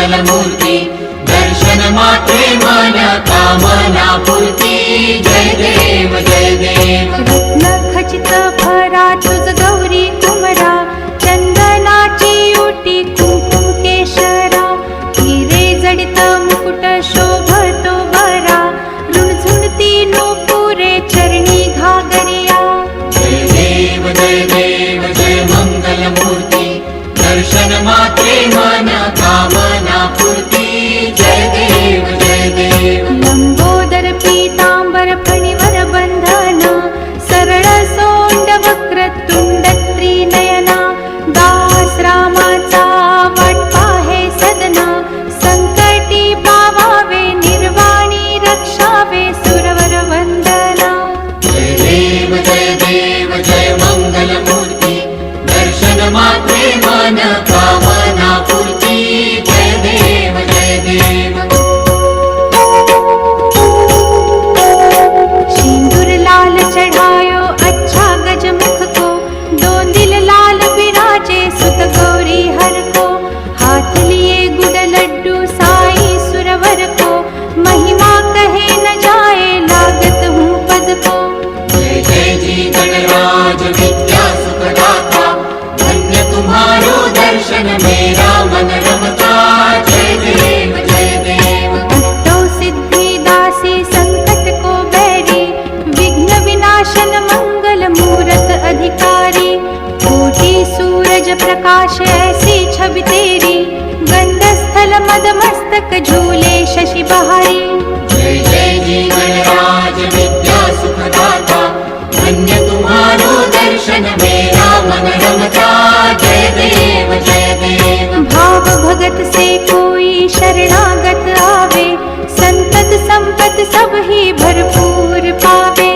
मंगलमूर्ती दर्शन मात्रे मन कामना पूर्ती जय देव जय देव रत्न खचित भरा तुझ गौरी कुमरा चंदनाची उटी कुंकुम केशरा हिरे जडित मुकुट शोभतो बरा रुणझुणती नूपुरे चरणी घागरिया जय देव जय मंगलमूर्ती दर्शन मात्रे मन कामना पूर्ती जय देव जय देव लंबोदर पीतांबर फणीवर बंधन सरळ सोंड वक्र तुंड त्रिनयना दास रामाचा वाट पाहे सदना संकटी पावावे निर्वाणी रक्षावे सुरवर वंदना जय देव जय मंगलमूर्ती दर्शन मात्रे मन कामना पूर्ती जय देव जय देव सिंदूर लाल चढ़ायो अच्छा गजमुख को दो दिल लाल विराजे सुत गौरी हर को हाथ लिए गुड़ लड्डू साई सुरवर को महिमा कहे न जाए लागत हूँ पद को जय जी गणराज विद्या सुखदाता धन्य तुम्हारो दर्शन मेरा मन रमता जय देव जय देव अष्टौ सिद्धि दासी संकट को बैरी विघ्न विनाशन मंगल मूरत अधिकारी कोटि सूरज प्रकाश ऐसी छवि तेरी गंध स्थल मद मस्तक झूले शशि बहारी जय जी गणराज विद्या सुखदाता धन्य तुम्हारो दर्शन मेरा मन रमता जय देव जय देव भाव भगत से कोई शरणागत आवे संतत संपत सब ही भरपूर पावे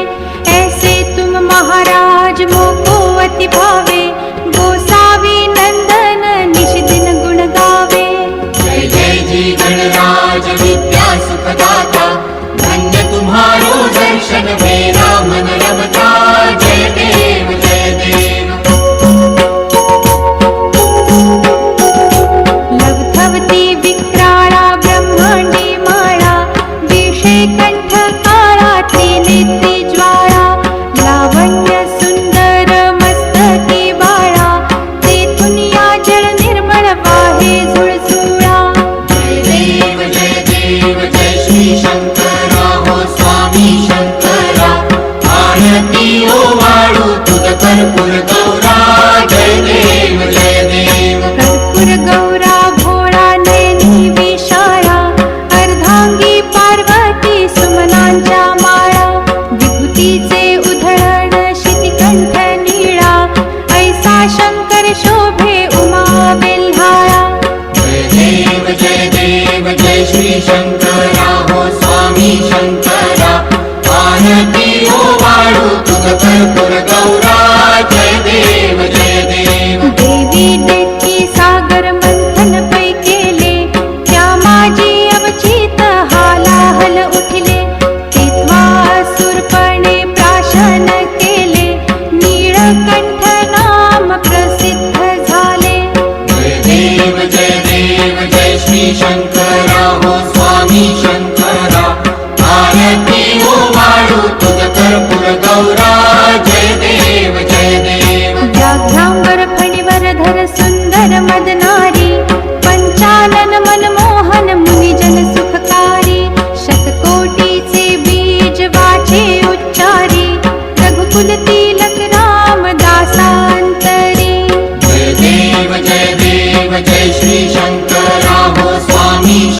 ऐसे तुम महाराज मोको अति भावे गोसावी नंदन निश दिन गुण गावे जय जी गणराज विद्या सुखदाता धन्य तुम्हारो दर्शन मेरा मन रमता जय देव जय देव लवथवती विक्राळा ब्रह्मांडी माळा विषे कंठ काळा त्रिनेत्री ज्वाळा लावण्य सुंदर मस्तकी बाळा तेथुनिया जल निर्मळ वाहे झुळझुळा जय जय श्री शंकरा हो स्वामी शंकरा आरती ओ वाळू तुझ कर्पूर गौरा जय देव जय देव कर्पूर गौरा भोळा नयनी विशाळा अर्धांगी पार्वती सुमनांच्या माळा विभूतीचे उधळण शितिकंठ नीळा ऐसा शंकर शोभे उमा बेल्हाळा जय देव जय श्री शंकरा हो स्वामी शंकरा आरती ओ वाळू तुझ कर्पूर गौरा जय देव जय देव देवी देती सागर मंथन पै केले त्या माझी अवचित हालाहल उठले तेव्हा सुरपणे प्राशन केले नीळकंठ नाम प्रसिद्ध झाले जय देव जय श्री शंकरा हो स्वामी शंकरा आरती ओ